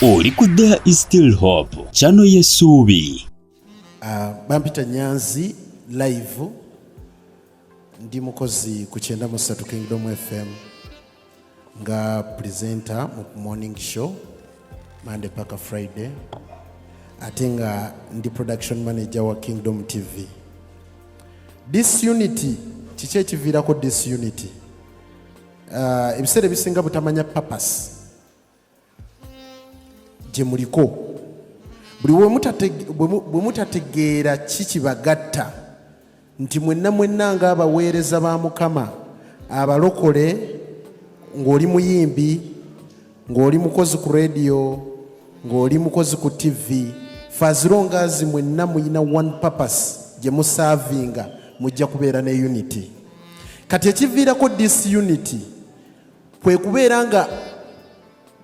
Oli ku There is Still Hope channel y'essuubi. Bampita Nyanzi live ndi mukozi ku 93 Kingdom FM nga presenter mu morning show Monday paka Friday. Atenga ndi production manager wa Kingdom TV. Disunity chiche chivirako disunity. Ebisere bisinga butamanya purpose. Je muliko buli bwe mutategeera kikibagatta nti mwenna nga abaweereza ba Mukama abalokole ng'oli muyimbi ng'oli mukozi ku radio ng'oli mukozi ku TV as long as mwenna muyina one purpose gye musavinga mujja kubeera ne unity. Kati ekiviirako disunity kwe kubeera nga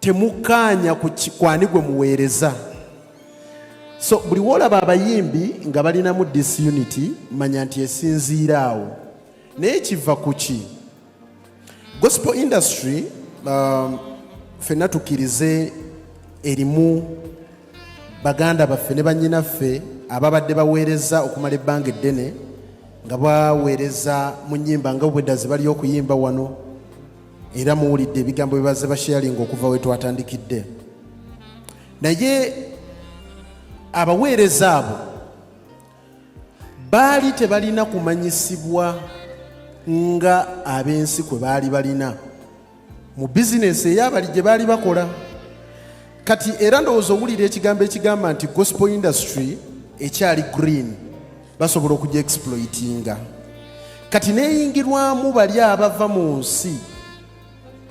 temukanya kwanigwe muweereza. So buli wolaba abayimbi nga balinamu disunity manya nti esinziira awo. Naye kiva kuki? Gospel industry ffenna tukkirize erimu baganda baffe ne bannyinaffe ababadde baweereza okumala ebbanga eddene nga baweereza mu nnyimba nga bwedda ze bali okuyimba wano era muwulidde ebigambo bye bazze basharinga okuva we twatandikidde. Naye abaweereza abo baali tebalina kumanyisibwa nga ab'ensi kwe baali balina mu bizinesi ey'abali gye baali bakola. Kati era ndowooza owulira ekigambo ekigamba nti gospel industry ekyali green basobola okugya exploitinga. Kati neeyingirwamu bali abava mu nsi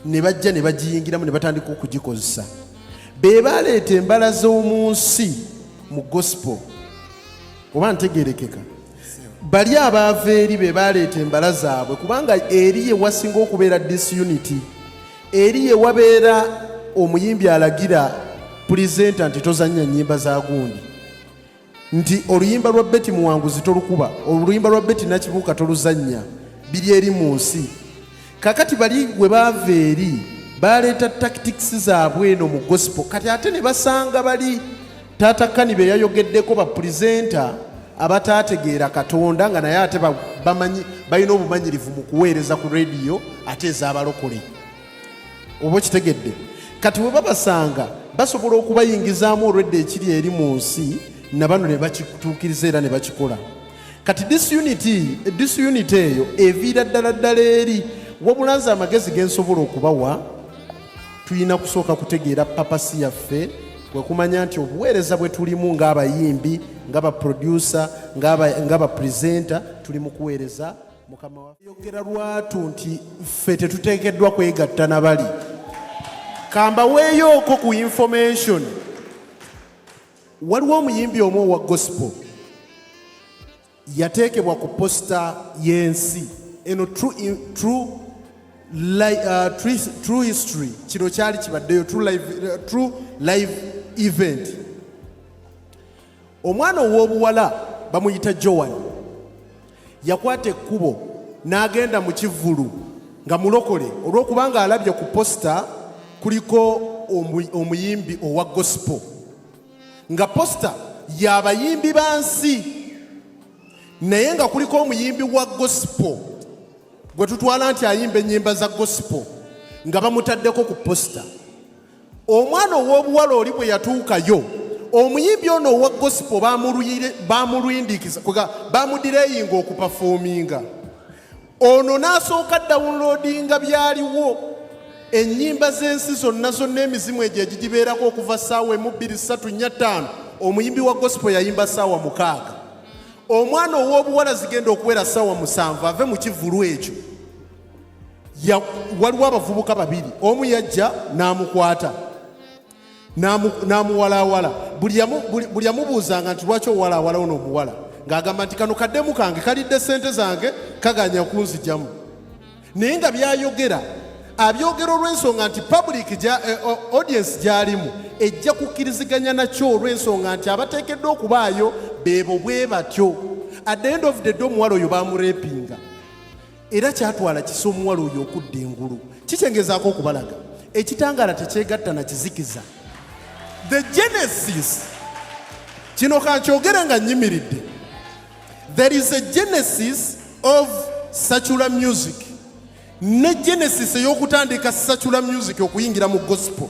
ne bajja ne bagiyingiramu ne batandika okugikozesa. Be baleeta embala z'omu nsi mu gospel oba ntegeerekeka. Bali abaava eri be baleeta embala zaabwe kubanga eri ye wasinga okubeera disunity. Eri ye wabeera omuyimbi alagira presenter nti tozannya nnyimba za gundi, nti oluyimba lwa Betty Muwanguzi tolukuba, oluyimba lwa Betty Nakibuuka toluzannya, biri eri mu nsi. Kakati bali we baava eri baleeta tactics zaabwe eno mu gospel. Kati ate ne basanga bali Taata Kani be yayogeddeko ba presenter abataategeera Katonda nga naye ate bamanyi balina obumanyirivu mu kuweereza ku radio ate ez'abalokole. Oba kitegedde? Kati bwe babasanga basobola okubayingizaamu olwedde ekiri eri mu nsi na bano ne bakituukiriza era ne bakikola. Kati disunity eyo eviira ddala eri. Wabula nze amagezi ge nsobola okubawa, tulina kusooka kutegeera papasi yaffe kwe kumanya nti obuweereza bwe tulimu ng'abayimbi ng'abaproducer ng'abapresenter tuli mu kuweereza Mukama waffe. Yogera lwatu nti ffe tetuteekeddwa kwegatta na bali. Kambaweeyooko ku information. Waliwo omuyimbi omu wa gospel yateekebwa ku posta y'ensi eno true history. Kino kyali kibaddeyo true live event. Omwana ow'obuwala bamuyita Joan yakwata ekkubo n'agenda mu kivulu nga mulokole olw'okubanga alabye ku posta kuliko omuyimbi owa gospel nga posta y'abayimbi bansi naye nga kuliko omuyimbi wa gospel gwe tutwala nti ayimba ennyimba za gospel nga bamutaddeko ku posta. Omwana ow'obuwala oli bwe yatuukayo omuyimbi ono owa gospel bamulwindikiza bamudireyinga okupafoominga. Ono n'asooka downloadinga byaliwo ennyimba z'ensi zonna emizimu egyo egigibeerako okuva ssaawa 1, 2, 3, 4, 5. Omuyimbi wa gospel yayimba ssaawa 6. Omwana ow'obuwala zigenda okuwera ssaawa 7 ave mu kivulu ekyo. Waliwo abavubuka babiri, omu yajja n'amukwata n'amuwalaawala. Buli yamubuuzanga nti lwaki owalaawala ono omuwala ng'agamba nti kano kaddemu kange kalidde ssente zange kaganya kunzigyamu. Naye nga byayogera abyogera olw'ensonga nti public audience gy'alimu ejja kukkiriziganya nakyo olw'ensonga nti abateekeddwa okubaayo beebo bwe batyo. At the end of the day omuwala oyo bamurepinga era kyatwala kisa omuwala oyo okudda engulu. Kikyengezaako okubalaga ekitangala tekyegatta na kizikiza. The genesis, kino kankyogere nga nyimiridde. There is a genesis of secular music. Ne genesis ey'okutandika secular music okuyingira mu gospel.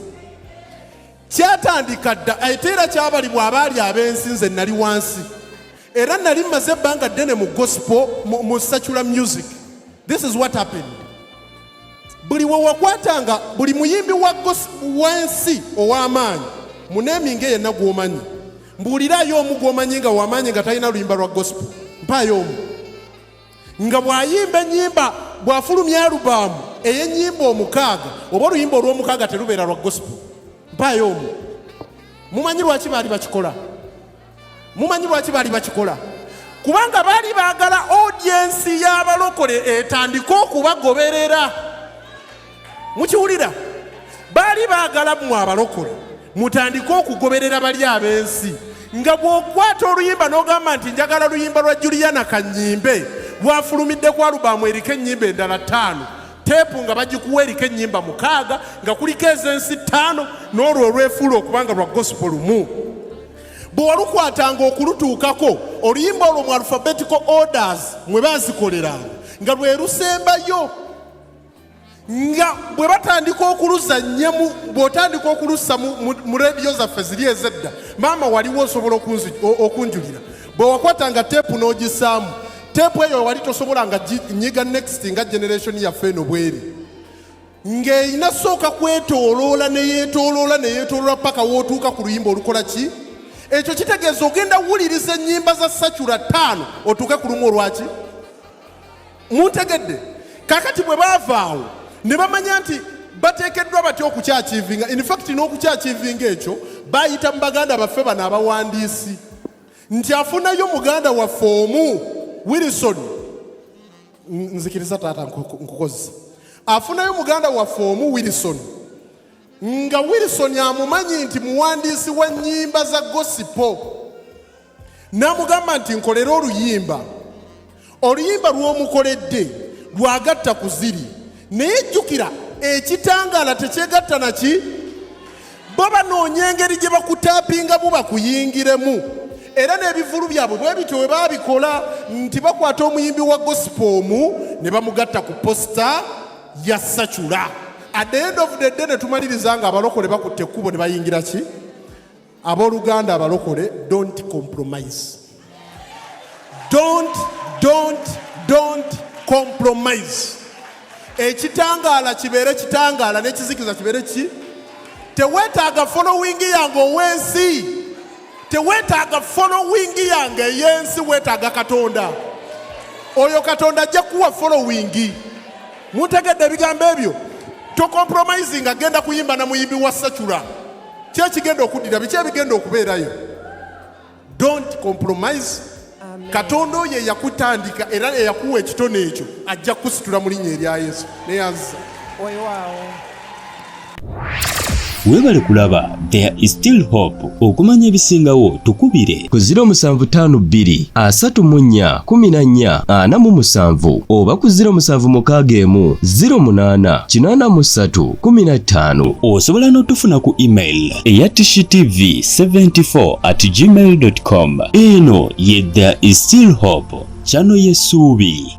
Kyatandika dda ate era kyabalibwa abaali ab'ensi nze nali wansi. Era nali mmaze ebbanga ddene mu gospel mu secular music. This is what happened. Buli we wakwatanga buli muyimbi wa gospel wansi ow'amaanyi muneeminga yenna gw'omanyi. Mbuulirayo omu gw'omanyi nga w'amaanyi nga talina luyimba lwa gospel. Mpaayo omu. Nga bw'ayimba ennyimba bw'afulumya alubaamu ey'ennyimba omukaaga oba oluyimba olw'omukaaga terubeera lwa gospel. Mpaayo omu. Mumanyi lwaki baali bakikola? Mumanyi lwaki baali bakikola? Kubanga baali baagala audience y'abalokole etandika okubagoberera. Mukiwulira? Baali baagala mmwe abalokole mutandika okugoberera bali ab'ensi. Nga bw'okwata oluyimba n'ogamba nti njagala luyimba lwa Juliana Kanyimbe lwafulumidde ku alubaamu eriko ennyimba endala 5, teepu nga bagikuwa eriko ennyimba 6 nga kuliko ez'ensi 5 n'olwo olwefuula okubanga lwa gospel lumu. Bwe walukwatanga okulutuukako oluyimba olwo mu alphabetical orders mwe baazikoleranga nga lwe lusembayo. Nga bwe batandika okuluzannya bw'otandika okulussa mu rediyo zaffe ziri ezedda, maama waliwo osobola okunjulira. Bwe wakwatanga teepu n'ogisaamu, teepu eyo wali tosobola nga nyiga next nga generation yaffe eno bweri. Ng'erina sooka kwetooloola neyeetooloola paka wootuuka ku luyimba olukola ki? Ekyo kitegeeza ogenda wuliriza ennyimba za secular 5 otuuke ku lumu olwaki? Muntegedde? Kakati bwe baavaawo ne bamanya nti bateekeddwa batya okukyakiivinga. In fact n'okukyakiivinga ekyo bayita mu baganda baffe bano abawandiisi nti afunayo muganda waffe omu Wilson, nzikiriza taata nkukozesa, afunayo muganda waffe omu Wilson, nga Wilson amumanyi nti muwandiisi wa nnyimba za gospel. N'amugamba nti nkolera oluyimba lw'omukoledde lwagatta ku ziri. Naye jjukira ekitangaala tekyegatta naki? Bo banoonya engeri gye bakutaapinga bo bakuyingiremu. Era n'ebivulu byabwe bwe bityo bwe baabikola nti bakwata omuyimbi wa gospel omu ne bamugatta ku posita ya secular. At the end of the day ne tumaliriza nga abalokole bakutte ekkubo ne bayingira ki? Abooluganda abalokole, don't compromise. Don't compromise. Ekitangaala kibeere kitangaala n'ekizikiza kibeere ki? Teweetaaga following yange ow'ensi. Teweetaaga following yange ey'ensi, weetaaga Katonda. Oyo Katonda ajja kuwa following. Muntegedde ebigambo ebyo? Tocompromising agenda kuyimba na muyimbi wa secular. Ki ekigenda okuddira? Biki ebigenda okubeerayo? Don't compromise. Katonda oyo yakutandika era eyakuwa ekitone ekyo ajja kusitula mu linnya erya Yesu. Neyanza. Weebale kulaba There is Still Hope. Okumanya ebisingawo tukubire ku 0752 34 14 47 oba ku 0761 08 83 15. Osobola n'otufuna ku email eya tshitv74@gmail.com. Eno ye There is Still Hope, channel y'essuubi.